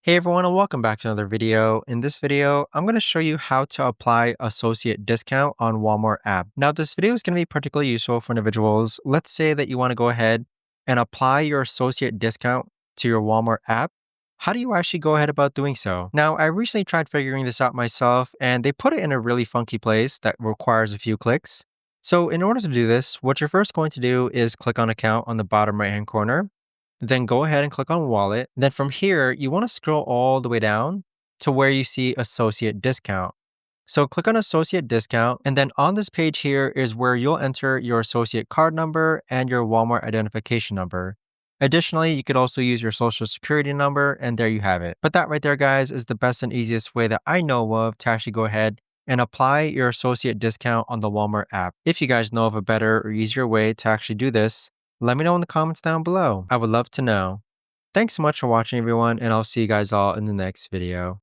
Hey everyone, and welcome back to another video. In this video, I'm going to show you how to apply associate discount on Walmart app. Now, this video is going to be particularly useful for individuals. Let's say that you want to go ahead and apply your associate discount to your Walmart app. How do you actually go ahead about doing so? Now, I recently tried figuring this out myself, and they put it in a really funky place that requires a few clicks. So in order to do this, what you're first going to do is click on account on the bottom right hand corner. Then go ahead and click on wallet. Then from here, you want to scroll all the way down to where you see associate discount. So click on associate discount. And then on this page here is where you'll enter your associate card number and your Walmart identification number. Additionally, you could also use your social security number, and there you have it. But that right there, guys, is the best and easiest way that I know of to actually go ahead and apply your associate discount on the Walmart app. If you guys know of a better or easier way to actually do this, let me know in the comments down below. I would love to know. Thanks so much for watching, everyone, and I'll see you guys all in the next video.